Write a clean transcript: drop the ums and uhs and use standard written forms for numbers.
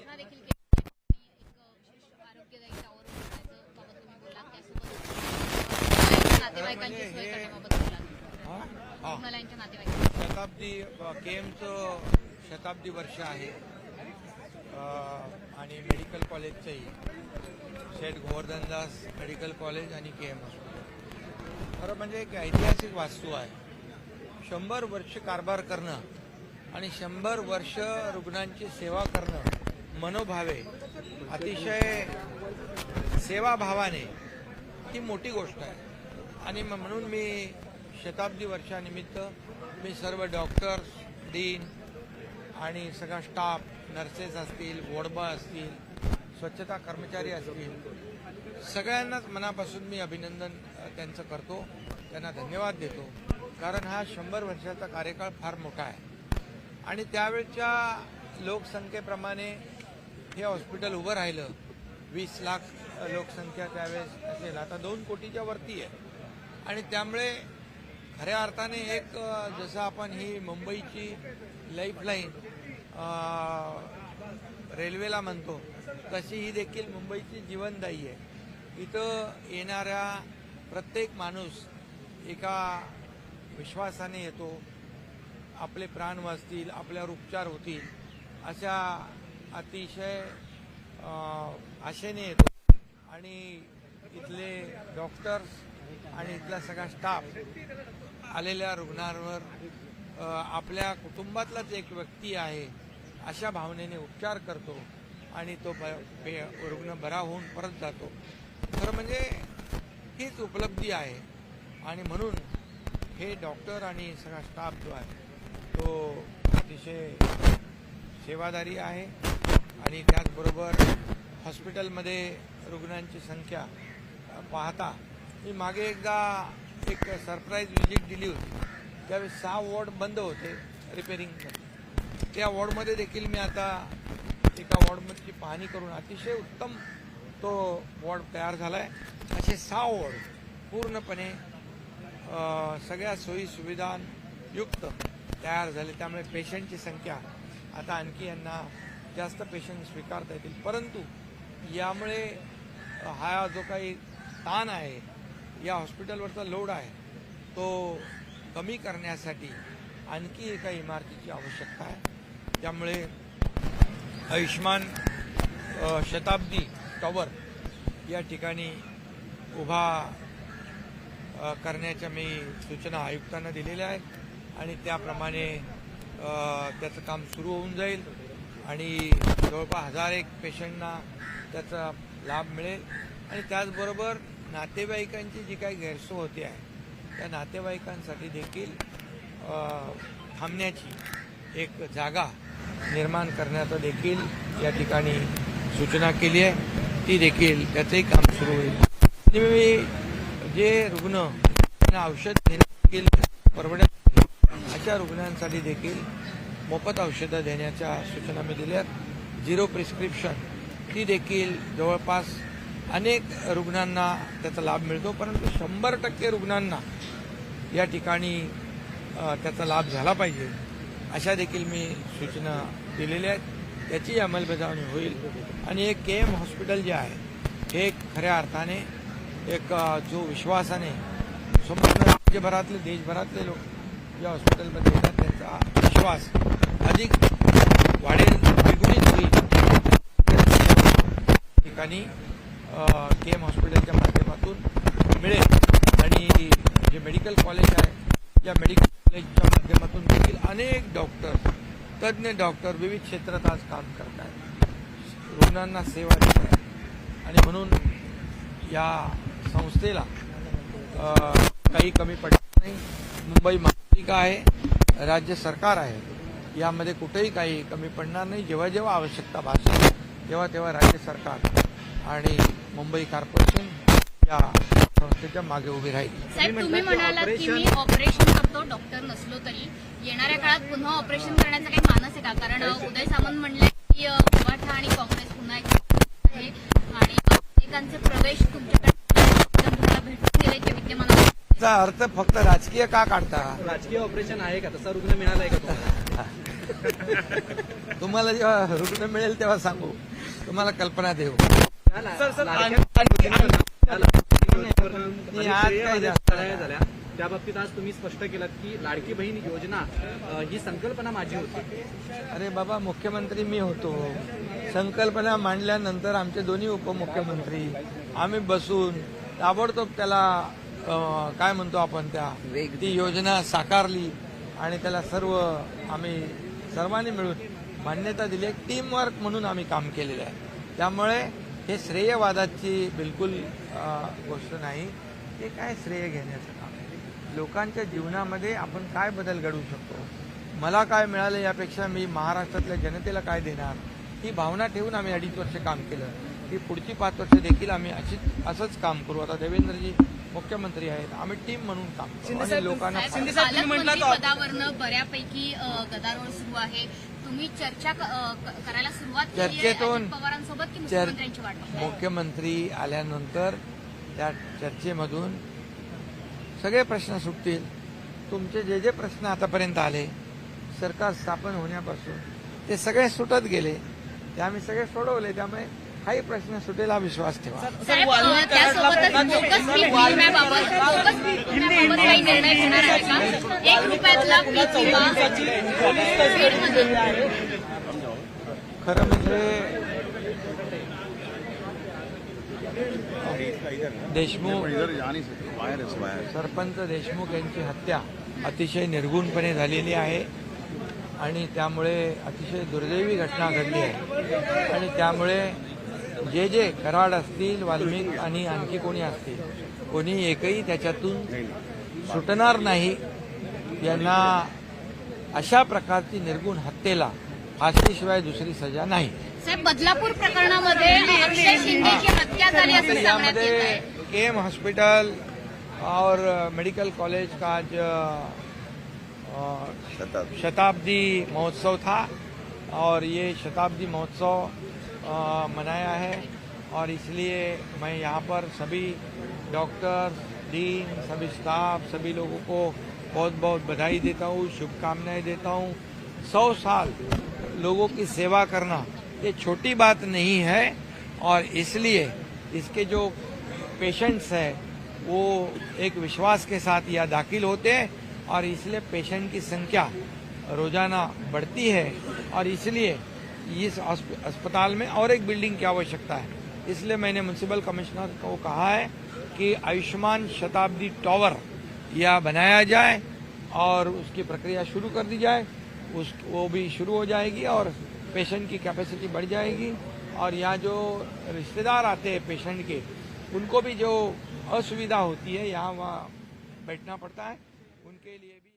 घोषणा देखील केली आणि एक विशेष आरोग्यदायी टावर उभारण्याचं बाबत तुम्ही बोललात. त्यासोबत नातेवाईकांची सोय करण्याबाबत बोललात. रुग्णालयांच्या नातेवाईकांची शताब्दी केमचं शताब्दी वर्ष आहे आणि मेडिकल कॉलेजचंही शेठ गोवर्धनदास मेडिकल कॉलेज आणि केएम हॉस्पिटल खरं म्हणजे एक ऐतिहासिक वास्तू आहे. 100 वर्ष कारभार करणं आणि 100 वर्ष रुग्णांची सेवा करणं मनोभावे अतिशय सेवाभावाने ही मोठी गोष्ट आहे. आणि म्हणून मी शताब्दी वर्षानिमित्त मी सर्व डॉक्टर्स, डीन आणि सगळा स्टाफ, नर्सेस असतील, वॉर्डबॉय असतील, स्वच्छता कर्मचारी असतील, सगळ्यांनाच मनापासून मी अभिनंदन त्यांचं करतो, त्यांना धन्यवाद देतो. कारण हा 100 वर्षाचा कार्यकाळ फार मोठा आहे आणि त्यावेळच्या लोकसंख्येप्रमाणे हे हॉस्पिटल उभं राहिलं. 20 लाख लोकसंख्या त्यावेळेस असेल, आता 2 कोटीच्या वरती आहे. आणि त्यामुळे खऱ्या अर्थाने एक जसं आपण ही मुंबईची लाईफलाईन रेल्वेला म्हणतो तशी ही देखील मुंबईची जीवनदायी आहे. इथं येणाऱ्या प्रत्येक माणूस एका विश्वासाने येतो, आपले प्राण वाचतील, आपल्यावर उपचार होतील अशा अतिशय आशेने येतो. आणि इथले डॉक्टर्स आणि इथला सगळा स्टाफ आलेल्या रुग्णांवर आपल्या कुटुंबातलाच एक व्यक्ती आहे अशा भावनेने उपचार करतो आणि तो रुग्ण बरा होऊन परत जातो. खरं म्हणजे हीच उपलब्धी आहे. आणि म्हणून हे डॉक्टर आणि सगळा स्टाफ जो आहे तो अतिशय सेवादारी आहे. आणि त्याचबरोबर हॉस्पिटलमध्ये रुग्णांची संख्या पाहता मी मागे एकदा एक सरप्राईज व्हिजिट दिली होती. त्यावेळेस 6 वॉर्ड बंद होते रिपेरिंगमध्ये. त्या वॉर्डमध्ये देखील मी आता एका वॉर्डमधची पाहणी करून अतिशय उत्तम तो वॉर्ड तयार झाला आहे. असे 6 वॉर्ड पूर्णपणे सगळ्या सोयी सुविधांयुक्त तयार झाले. त्यामुळे पेशंटची संख्या आता आणखी यांना जास्त पेशंट स्वीकारता येतील. परंतु यामुळे हा जो काही ताण आहे, या हॉस्पिटलवरचा लोड आहे, तो कमी करण्यासाठी आणखी एका इमारतीची आवश्यकता आहे. त्यामुळे आयुष्मान शताब्दी टॉवर या ठिकाणी उभा करण्याच्या मी सूचना आयुक्तांना दिलेल्या आहेत आणि त्याप्रमाणे त्याचं काम सुरू होऊन जाईल आणि जवळपास 1001 पेशंटना त्याचा लाभ मिळेल. आणि त्याचबरोबर नातेवाईकांची जी काही गैरसोय होते आहे त्या नातेवाईकांसाठी देखील थांबण्याची एक जागा निर्माण करण्याचं देखील या ठिकाणी सूचना केली आहे. ती देखील त्याचंही काम सुरू होईल. आणि मी जे रुग्ण औषध घेणं देखील परवडत अशा रुग्णांसाठी देखील मोफत औषधं देण्याच्या सूचना मी दिल्या आहेत. 0 प्रिस्क्रिप्शन ती देखील जवळपास अनेक रुग्णांना त्याचा लाभ मिळतो. परंतु 100% रुग्णांना या ठिकाणी त्याचा लाभ झाला पाहिजे अशा देखील मी सूचना दिलेल्या आहेत. त्याची अंमलबजावणी होईल. आणि एक केएम हॉस्पिटल जे आहे हे खऱ्या अर्थाने एक जो विश्वासाने संपूर्ण राज्यभरातले देशभरातले लोक या हॉस्पिटलमध्ये येतात त्यांचा विश्वास अधिक वाढेल, द्विगुणित होईल. ठिकाणी केएम हॉस्पिटलच्या माध्यमातून मिळेल. आणि जे मेडिकल कॉलेज आहे या मेडिकल कॉलेजच्या माध्यमातून देखील अनेक डॉक्टर, तज्ज्ञ डॉक्टर विविध क्षेत्रात आज काम करत आहेत, रुग्णांना सेवा देत आहेत. आणि म्हणून या संस्थेला काही कमी पडणार नाही. मुंबई महापालिका आहे, राज्य सरकार आहे, यामध्ये कुठेही काही कमी पडणार नाही. जेव्हा जेव्हा आवश्यकता भासेल तेव्हा तेव्हा राज्य सरकार आणि मुंबई कॉर्पोरेशन या संस्थेच्या मागे उभी राहील. साहेब, तुम्ही म्हणालात की मी ऑपरेशन करतो डॉक्टर नसलो तरी. येणाऱ्या काळात पुन्हा ऑपरेशन करण्याचा काही मानस आहे का? कारण उदय सामंत म्हणले की मराठा आणि काँग्रेस पुन्हा एक आहे आणि अनेकांचे प्रवेश तुमच्याकडे भेटून गेले विद्यमान. याचा अर्थ फक्त राजकीय का काढता? राजकीय ऑपरेशन आहे का? तसा रुग्ण मिळालाय का तुम्हाला? तुम्हाला जेव्हा रुग्ण मिळेल तेव्हा सांगू, तुम्हाला कल्पना देऊ. मी आज काय जास्त झाल्या त्या बाबतीत आज तुम्ही स्पष्ट केलं की लाडकी बहीण योजना ही संकल्पना माझी होती. अरे बाबा, मुख्यमंत्री मी होतो. संकल्पना मांडल्यानंतर आमचे दोन्ही उपमुख्यमंत्री आम्ही बसून ताबडतोब त्याला काय म्हणतो आपण ती योजना साकारली आणि त्याला आम्ही सर्वांनी मिळून मान्यता दिली. एक टीम वर्क म्हणून आम्ही काम केलेलं आहे. त्यामुळे हे श्रेयवादाची बिलकुल गोष्ट नाही. हे काय श्रेय घेण्याचं काम आहे. लोकांच्या जीवनामध्ये आपण काय बदल घडवू शकतो, मला काय मिळालं यापेक्षा मी महाराष्ट्रातल्या जनतेला काय देणार, ही भावना ठेवून आम्ही 2.5 वर्ष काम केलं. की पुढची 5 वर्ष देखील आम्ही असंच काम करू. आता देवेंद्रजी मुख्यमंत्री आहेत, आम्ही टीम म्हणून काम करू आणि लोकांना पालकमंत्री पदावरनं बऱ्यापैकी गदारोळ सुरू आहे. तुम्ही चर्चा करायला सुरुवात केली आहे चर्चेतून अजित पवारांसोबत की मुख्यमंत्र्यांची वाट बघताय? मुख्यमंत्री आल्यानंतर त्या चर्चेमधून सगळे प्रश्न सुटतील. तुमचे जे जे प्रश्न आतापर्यंत आले सरकार स्थापन होण्यापासून ते सगळे सुटत गेले, ते आम्ही सगळे सोडवले. त्यामुळे काही प्रश्न सुटेल हा विश्वास ठेवा. साहेब, त्यासोबतच बोगस पीक विम्याबाबत काही निर्णय घेणार आहे का? 1 रुपयातला पीक विमा बीडमध्ये खरं म्हणजे देशमुख सरपंच देशमुख यांची हत्या अतिशय निर्घृणपणे झालेली आहे आणि त्यामुळे अतिशय दुर्दैवी घटना घडली आहे. आणि त्यामुळे जे कराड असतील, वाल्मिक आणि आणखी कोणी असतील, कोणी एकही त्याच्यातून सुटणार नाही. यांना अशा प्रकारची निर्गुण हत्येला फाशीशिवाय दुसरी सजा नाही. साहेब, बदलापूर प्रकरणामध्ये अक्षय शिंदेची हत्या झाली असं सांगण्यात येत यामध्ये आहे. केम हॉस्पिटल और मेडिकल कॉलेज का आज शताब्दी महोत्सव था और ये शताब्दी महोत्सव मनाया है और इसलिए मैं यहाँ पर सभी डॉक्टर, डीन, सभी स्टाफ, सभी लोगों को बहुत बहुत बधाई देता हूँ, शुभकामनाएं देता हूँ. 100 साल लोगों की सेवा करना ये छोटी बात नहीं है और इसलिए इसके जो पेशेंट्स हैं वो एक विश्वास के साथ यहाँ दाखिल होते हैं और इसलिए पेशेंट की संख्या रोजाना बढ़ती है और इसलिए इस अस्पताल में और एक बिल्डिंग की आवश्यकता है. इसलिए मैंने म्युनिसिपल कमिश्नर को कहा है कि आयुष्मान शताब्दी टावर यह बनाया जाए और उसकी प्रक्रिया शुरू कर दी जाए. वो भी शुरू हो जाएगी और पेशेंट की कैपेसिटी बढ़ जाएगी और यहाँ जो रिश्तेदार आते हैं पेशेंट के, उनको भी जो असुविधा होती है यहाँ वहाँ बैठना पड़ता है, उनके लिए भी